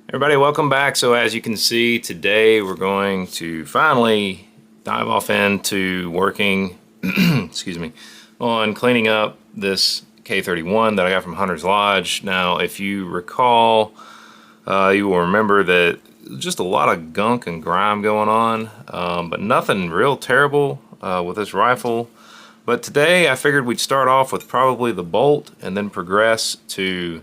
Everybody, welcome back. So as you can see, today we're going to finally dive off into working excuse me, on cleaning up this K31 that I got from Hunter's Lodge. Now, if you recall, you will remember that just a lot of gunk and grime going on, but nothing real terrible with this rifle. But today I figured we'd start off with probably the bolt and then progress to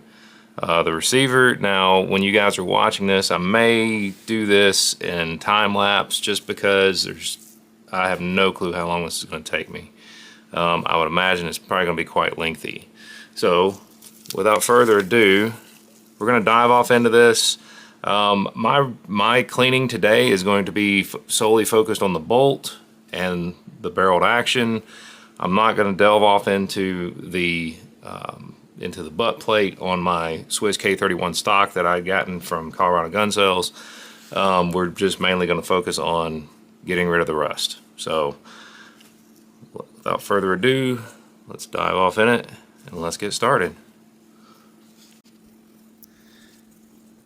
the receiver. Now, when you guys are watching this, I may do this in time lapse just because I have no clue how long this is going to take me. I would imagine it's probably going to be quite lengthy. So, without further ado, we're going to dive off into this. My cleaning today is going to be solely focused on the bolt and the barreled action. I'm not going to delve off into the butt plate on my Swiss K31 stock that I'd gotten from Colorado Gun Sales. We're just mainly going to focus on getting rid of the rust. So without further ado, let's dive off in it and let's get started.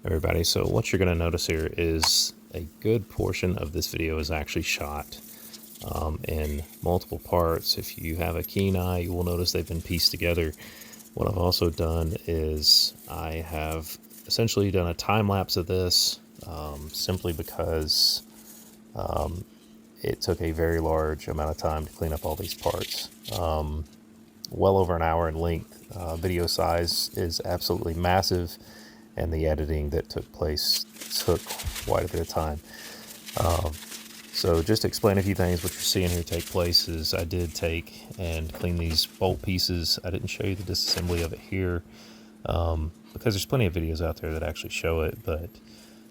Everybody, so what you're going to notice here is a good portion of this video is actually shot in multiple parts. If you have a keen eye, you will notice they've been pieced together. What I've also done is I have essentially done a time lapse of this simply because it took a very large amount of time to clean up all these parts. Well over an hour in length. Video size is absolutely massive, and the editing that took place took quite a bit of time. So just to explain a few things, what you're seeing here take place is I did take and clean these bolt pieces. I didn't show you the disassembly of it here because there's plenty of videos out there that actually show it, but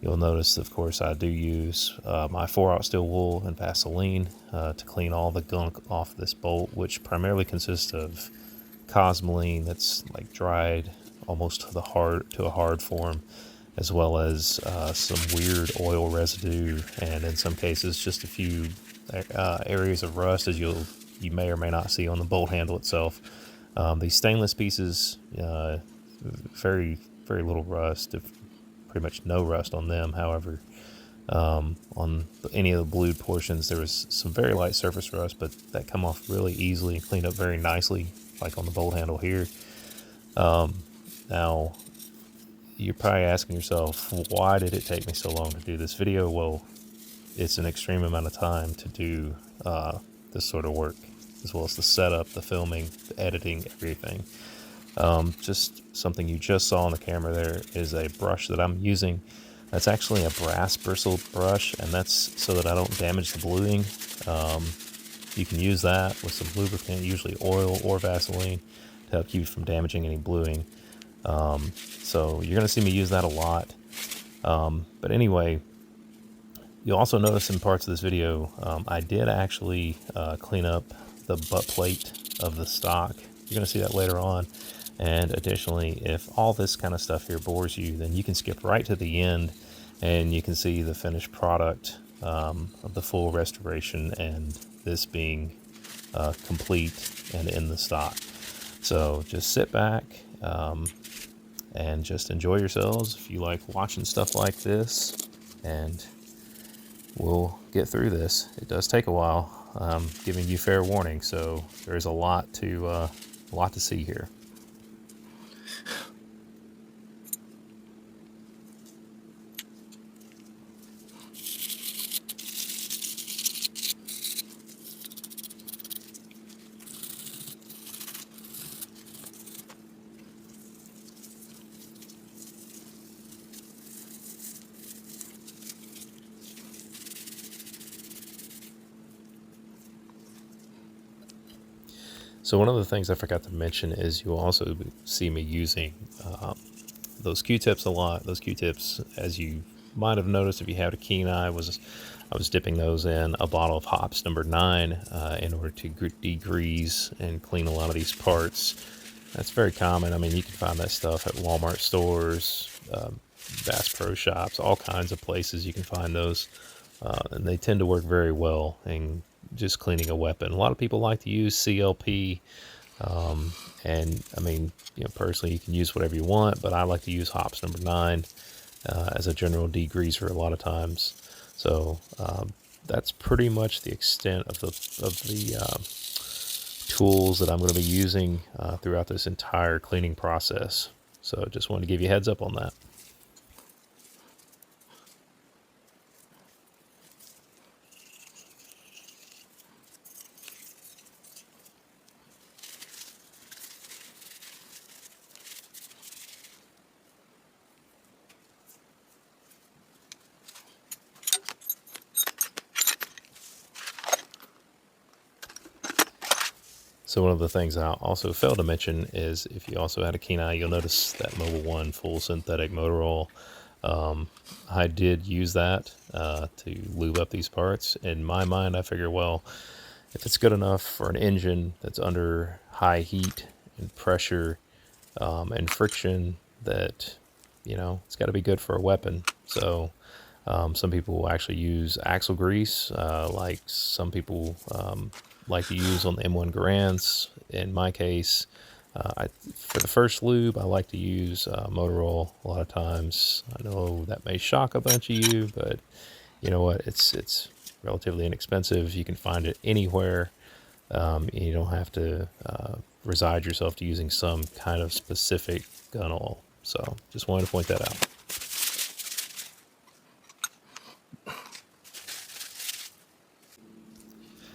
you'll notice, of course, I do use my 4-aught steel wool and Vaseline to clean all the gunk off this bolt, which primarily consists of cosmoline that's like dried almost to a hard form, as well as some weird oil residue, and in some cases just a few areas of rust, as you may or may not see on the bolt handle itself. These stainless pieces, very little rust, pretty much no rust on them. However, on any of the blued portions, there was some very light surface rust, but that come off really easily and cleaned up very nicely, like on the bolt handle here. Now, you're probably asking yourself, why did it take me so long to do this video? Well, it's an extreme amount of time to do this sort of work, as well as the setup, the filming, the editing, everything. Just something you just saw on the camera there is a brush that I'm using. That's actually a brass bristled brush, and that's so that I don't damage the bluing. You can use that with some lubricant, usually oil or Vaseline, to help keep you from damaging any bluing. So you're going to see me use that a lot. But anyway, you'll also notice in parts of this video, I did actually clean up the butt plate of the stock. You're going to see that later on. And additionally, if all this kind of stuff here bores you, then you can skip right to the end and you can see the finished product of the full restoration, and this being complete and in the stock. So just sit back and just enjoy yourselves if you like watching stuff like this, and we'll get through this. It does take a while. I'm giving you fair warning, so there's a lot to see here. So one of the things I forgot to mention is you'll also see me using those Q-tips a lot. Those Q-tips, as you might have noticed if you had a keen eye, I was dipping those in a bottle of hops number 9 in order to degrease and clean a lot of these parts. That's very common. I mean, you can find that stuff at Walmart stores, Bass Pro Shops, all kinds of places you can find those. And they tend to work very well in just cleaning a weapon. A lot of people like to use CLP, and I mean, personally, you can use whatever you want, but I like to use hops number 9. as a general degreaser a lot of times. So that's pretty much the extent of the tools that I'm going to be using throughout this entire cleaning process. So just wanted to give you a heads up on that. So one of the things I also failed to mention is if you also had a keen eye, you'll notice that Mobil 1 full synthetic motor oil. I did use that to lube up these parts. In my mind, I figure, well, if it's good enough for an engine that's under high heat and pressure and friction, that, you know, it's got to be good for a weapon. So some people will actually use axle grease, like some people like to use on the M1 Garands. In my case, for the first lube, I like to use motor oil a lot of times. I know that may shock a bunch of you, but you know what? It's relatively inexpensive. You can find it anywhere. You don't have to reside yourself to using some kind of specific gun oil. So just wanted to point that out.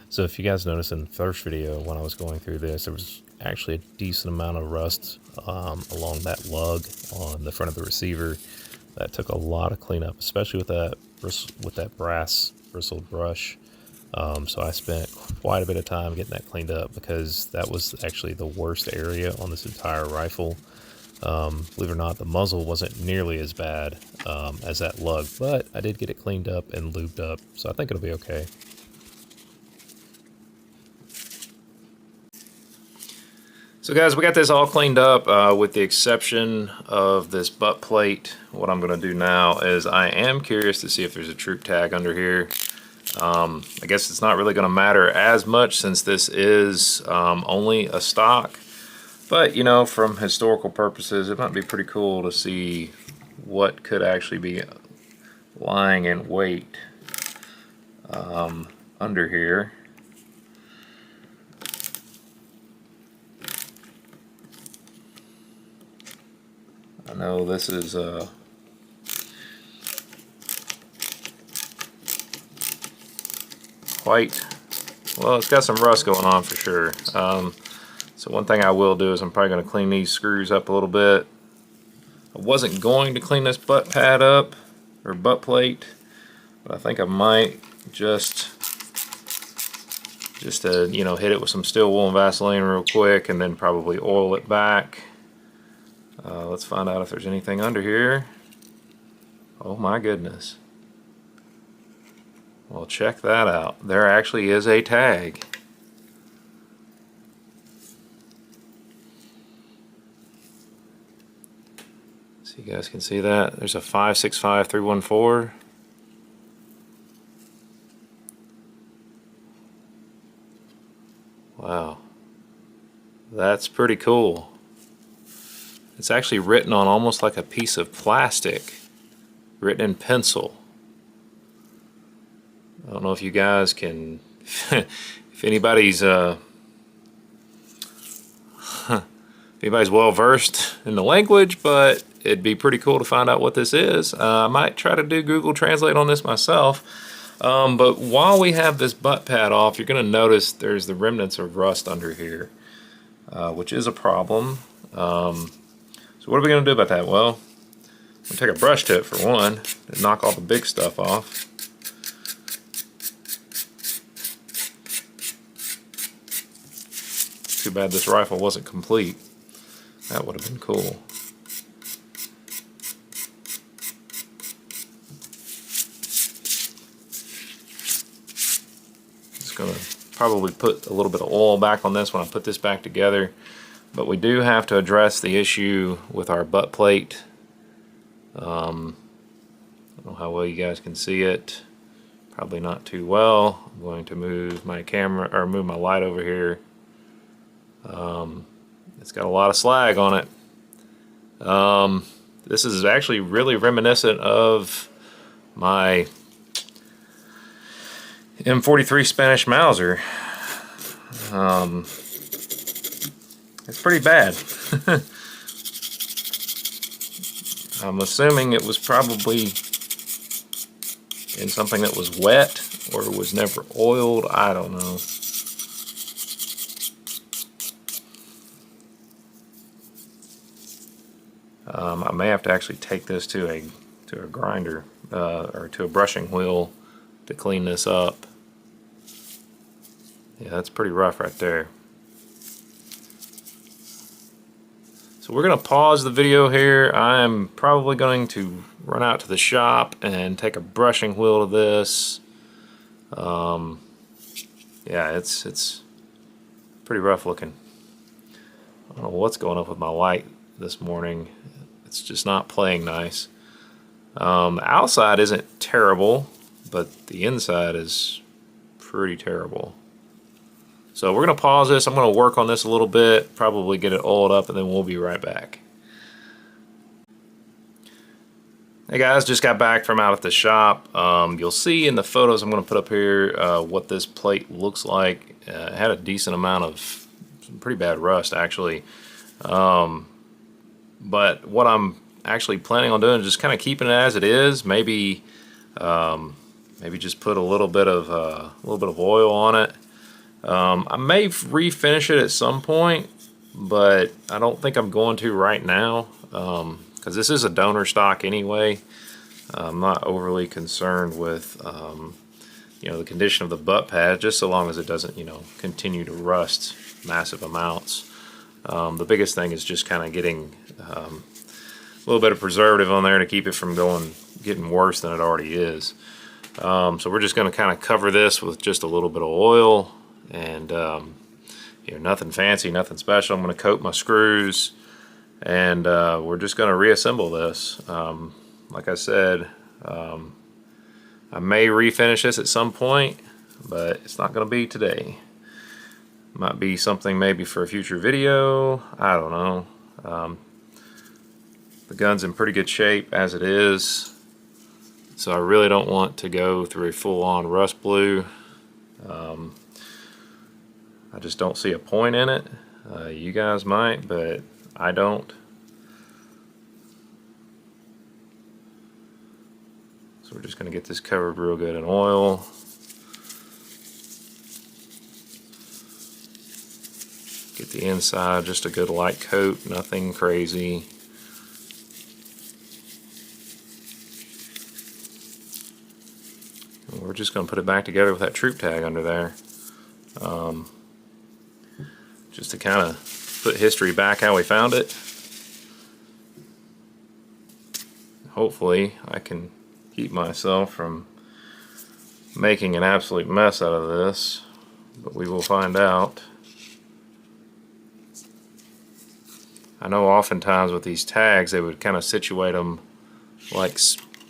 So if you guys noticed in the first video when I was going through this, there was actually a decent amount of rust along that lug on the front of the receiver. That took a lot of cleanup, especially with that brass bristled brush. So I spent quite a bit of time getting that cleaned up because that was actually the worst area on this entire rifle. Believe it or not, the muzzle wasn't nearly as bad as that lug, but I did get it cleaned up and lubed up, so I think it'll be okay. So guys, we got this all cleaned up with the exception of this butt plate. What I'm going to do now is I am curious to see if there's a troop tag under here. I guess it's not really going to matter as much since this is only a stock. But, you know, from historical purposes, it might be pretty cool to see what could actually be lying in wait under here. I know this is quite, well, it's got some rust going on for sure. So one thing I will do is I'm probably going to clean these screws up a little bit. I wasn't going to clean this butt pad up, or butt plate, but I think I might just to, you know, hit it with some steel wool and Vaseline real quick and then probably oil it back. Let's find out if there's anything under here. Oh my goodness. Well, check that out. There actually is a tag. So you guys can see that. There's a 565314. Wow. That's pretty cool. It's actually written on almost like a piece of plastic, written in pencil. I don't know if you guys can, if anybody's well versed in the language, but it'd be pretty cool to find out what this is. I might try to do Google Translate on this myself. But while we have this butt pad off, you're going to notice there's the remnants of rust under here, which is a problem. So what are we going to do about that? Well, I'm going to take a brush tip for one and knock all the big stuff off. Too bad this rifle wasn't complete. That would have been cool. Just going to probably put a little bit of oil back on this when I put this back together. But we do have to address the issue with our butt plate. I don't know how well you guys can see it. Probably not too well. I'm going to move my camera, or move my light over here. It's got a lot of slag on it. This is actually really reminiscent of my M43 Spanish Mauser. It's pretty bad. I'm assuming it was probably in something that was wet or was never oiled. I don't know. I may have to actually take this to a grinder or to a brushing wheel to clean this up. Yeah, that's pretty rough right there. So we're going to pause the video here. I'm probably going to run out to the shop and take a brushing wheel to this. Yeah, it's pretty rough looking. I don't know what's going on with my light this morning. It's just not playing nice. The outside isn't terrible, but the inside is pretty terrible. So we're going to pause this. I'm going to work on this a little bit, probably get it oiled up, and then we'll be right back. Hey guys, just got back from out at the shop. You'll see in the photos I'm going to put up here what this plate looks like. It had a decent amount of some pretty bad rust actually. But what I'm actually planning on doing is just kind of keeping it as it is. Maybe just put a little bit of oil on it. I may refinish it at some point, but I don't think I'm going to right now because this is a donor stock anyway. I'm not overly concerned with the condition of the butt pad, just so long as it doesn't continue to rust massive amounts. The biggest thing is just kind of getting a little bit of preservative on there to keep it from getting worse than it already is. So we're just going to kind of cover this with just a little bit of oil. And nothing fancy, nothing special. I'm going to coat my screws, and we're just going to reassemble this. Like I said, I may refinish this at some point, but it's not going to be today. Might be something maybe for a future video. I don't know. The gun's in pretty good shape as it is, so I really don't want to go through a full-on rust blue. I just don't see a point in it. You guys might, but I don't. So we're just going to get this covered real good in oil. Get the inside just a good light coat, nothing crazy. And we're just going to put it back together with that troop tag under there. Just to kind of put history back how we found it. Hopefully I can keep myself from making an absolute mess out of this, but we will find out. I know oftentimes with these tags they would kind of situate them like,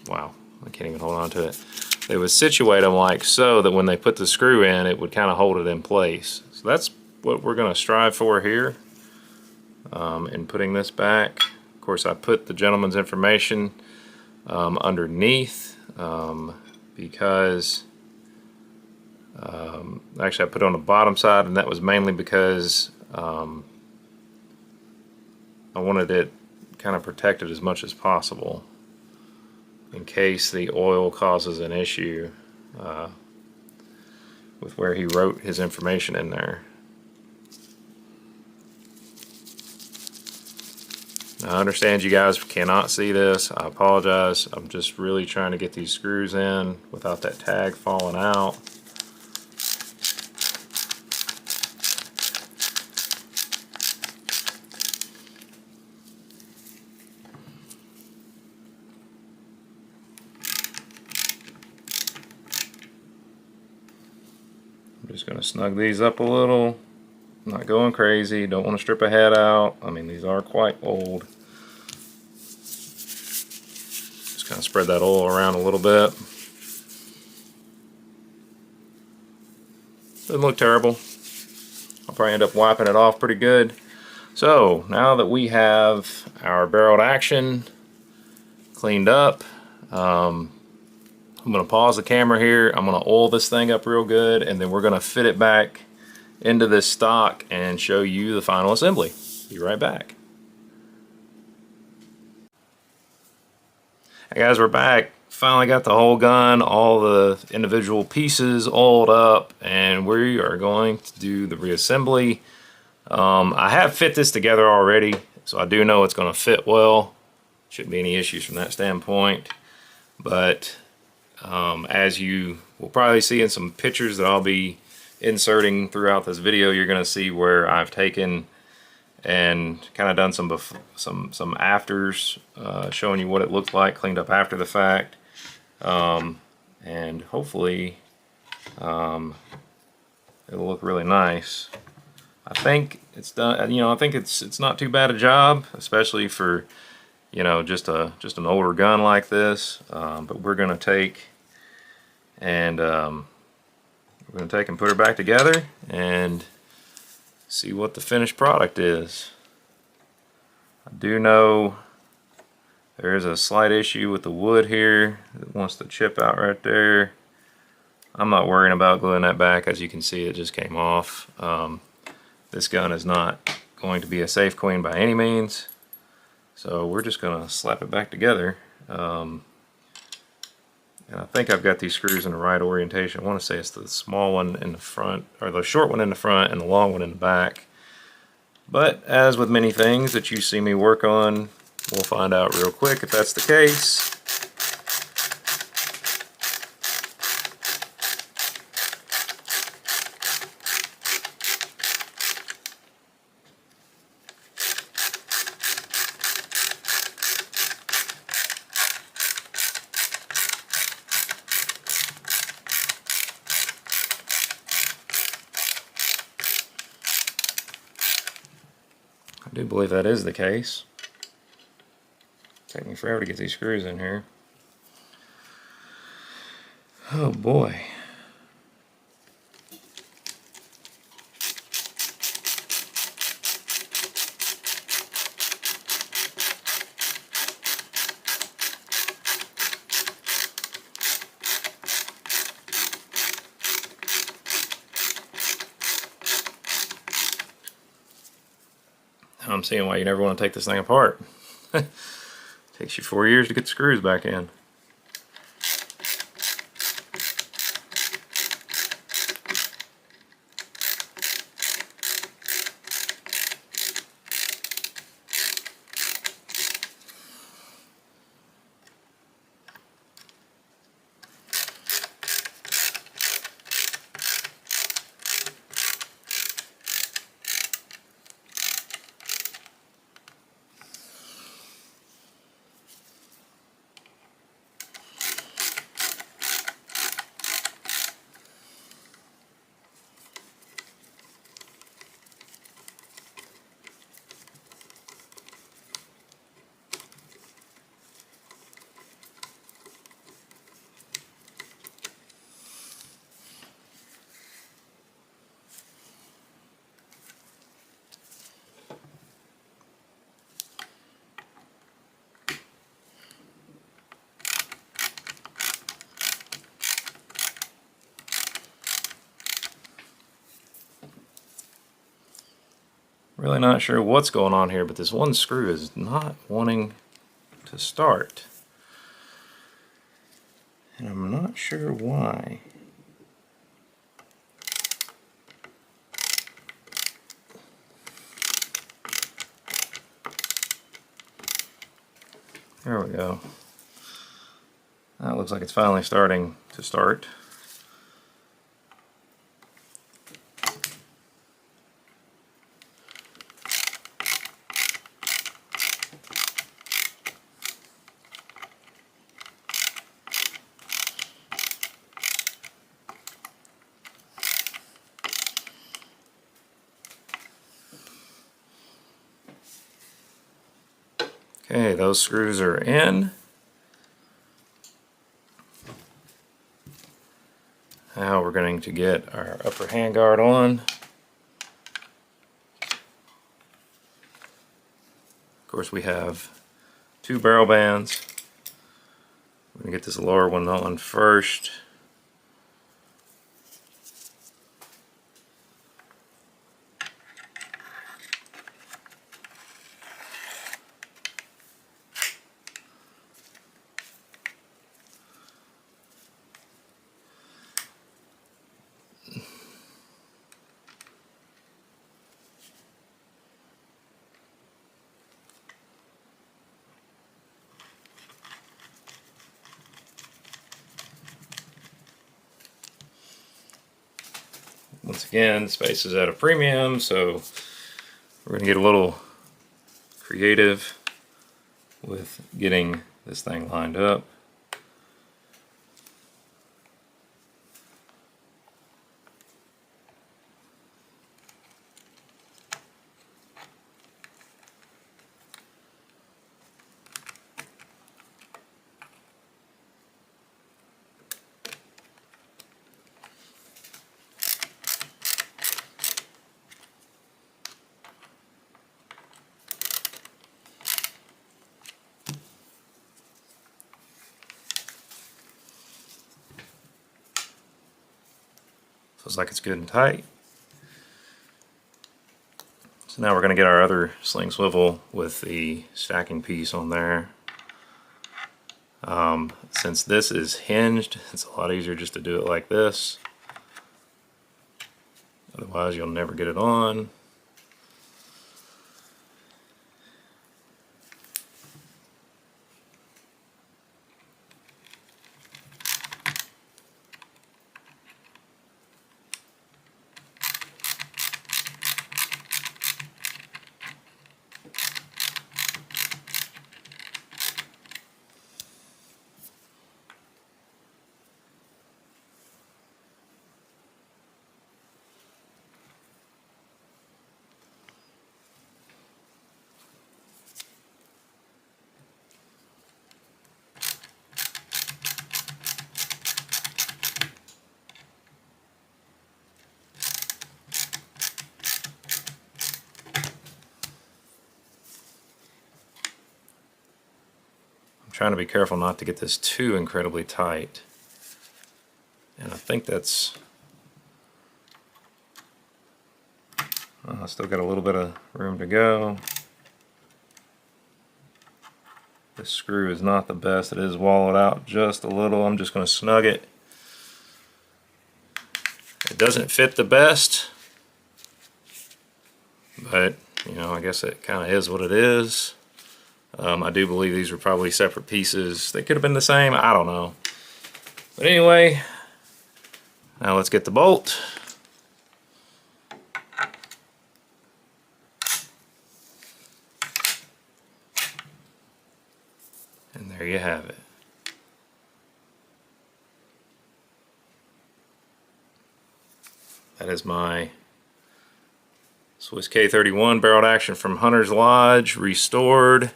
wow, I can't even hold on to it. They would situate them like so that when they put the screw in, it would kind of hold it in place. So that's what we're going to strive for here in putting this back. Of course, I put the gentleman's information underneath because actually I put it on the bottom side, and that was mainly because I wanted it kind of protected as much as possible in case the oil causes an issue with where he wrote his information in there. Now, I understand you guys cannot see this. I apologize. I'm just really trying to get these screws in without that tag falling out. I'm just going to snug these up a little. Not going crazy, don't want to strip a head out. I mean, these are quite old. Just kind of spread that oil around a little bit. Doesn't look terrible. I'll probably end up wiping it off pretty good. So now that we have our barreled action cleaned up. I'm going to pause the camera here. I'm going to oil this thing up real good, and then we're going to fit it back into this stock and show you the final assembly. Be right back. Hey guys, we're back. Finally got the whole gun, all the individual pieces oiled up, and we are going to do the reassembly. I have fit this together already, so I do know it's going to fit well. Shouldn't be any issues from that standpoint. But as you will probably see in some pictures that I'll be inserting throughout this video, you're going to see where I've taken and kind of done some afters, showing you what it looked like cleaned up after the fact, and hopefully it'll look really nice. I think it's done. I think it's not too bad a job, especially for just an older gun like this. But we're gonna take and put her back together and see what the finished product is. I do know there is a slight issue with the wood here that wants to chip out right there. I'm not worrying about gluing that back. As you can see, it just came off. This gun is not going to be a safe queen by any means, so we're just gonna slap it back together. And I think I've got these screws in the right orientation. I want to say it's the small one in the front, or the short one in the front and the long one in the back. But as with many things that you see me work on, we'll find out real quick if that's the case. I do believe that is the case. Take me forever to get these screws in here. Oh boy. I'm seeing why you never want to take this thing apart. Takes you 4 years to get the screws back in. Really not sure what's going on here, but this one screw is not wanting to start. And I'm not sure why. There we go. That looks like it's finally starting to start. Okay, those screws are in. Now we're going to get our upper handguard on. Of course, we have two barrel bands. We're going to get this lower one on first. Once again, space is at a premium, so we're going to get a little creative with getting this thing lined up. Feels like it's good and tight. So now we're going to get our other sling swivel with the stacking piece on there. Since this is hinged, it's a lot easier just to do it like this. Otherwise you'll never get it on. Trying to be careful not to get this too incredibly tight. And I think that's... I still got a little bit of room to go. This screw is not the best. It is wallowed out just a little. I'm just going to snug it. It doesn't fit the best, but you know, I guess it kind of is what it is. I do believe these were probably separate pieces. They could have been the same, I don't know. But anyway, now let's get the bolt. And there you have it. That is my Swiss K31 barreled action from Hunter's Lodge, restored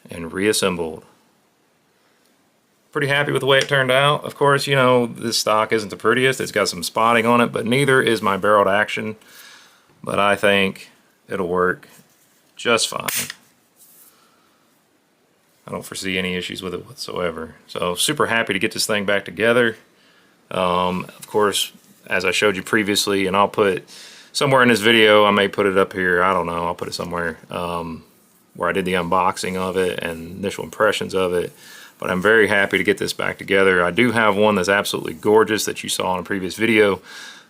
and reassembled. Pretty happy with the way it turned out. Of course, you know, this stock isn't the prettiest. It's got some spotting on it, but neither is my barreled action. But I think it'll work just fine. I don't foresee any issues with it whatsoever. So super happy to get this thing back together. Of course, as I showed you previously, and I'll put somewhere in this video, I may put it up here, I don't know, I'll put it somewhere, where I did the unboxing of it and initial impressions of it. But I'm very happy to get this back together. I do have one that's absolutely gorgeous that you saw in a previous video,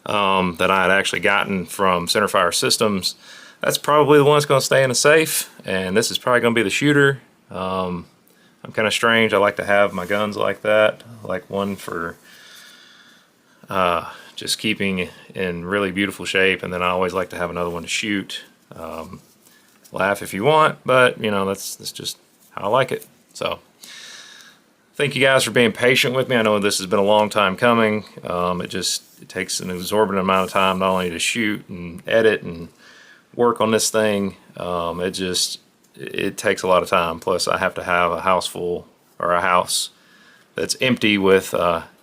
that I had actually gotten from Centerfire Systems. That's probably the one that's going to stay in a safe, and this is probably going to be the shooter. I'm kind of strange. I like to have my guns like that. I like one for just keeping in really beautiful shape, and then I always like to have another one to shoot. Laugh if you want, but you know, that's just how I like it. So thank you guys for being patient with me. I know this has been a long time coming. It takes an exorbitant amount of time not only to shoot and edit and work on this thing. It takes a lot of time. Plus I have to have a house full, or a house that's empty with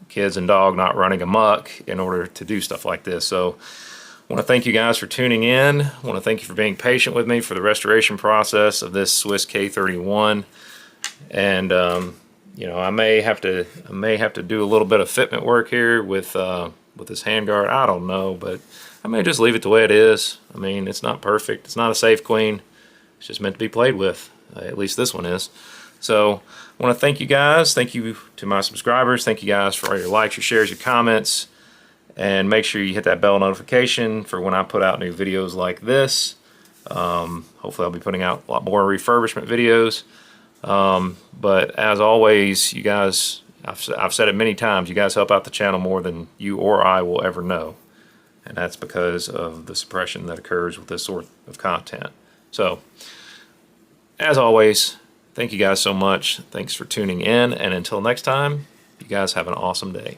kids and dog not running amok in order to do stuff like this. So I want to thank you guys for tuning in. I want to thank you for being patient with me for the restoration process of this Swiss K31. And you know, I may have to do a little bit of fitment work here with this handguard. I don't know, but I may just leave it the way it is. I mean, it's not perfect. It's not a safe queen. It's just meant to be played with. At least this one is. So I want to thank you guys. Thank you to my subscribers. Thank you guys for all your likes, your shares, your comments. And make sure you hit that bell notification for when I put out new videos like this. Hopefully I'll be putting out a lot more refurbishment videos. But as always, you guys, I've said it many times, you guys help out the channel more than you or I will ever know. And that's because of the suppression that occurs with this sort of content. So, as always, thank you guys so much. Thanks for tuning in. And until next time, you guys have an awesome day.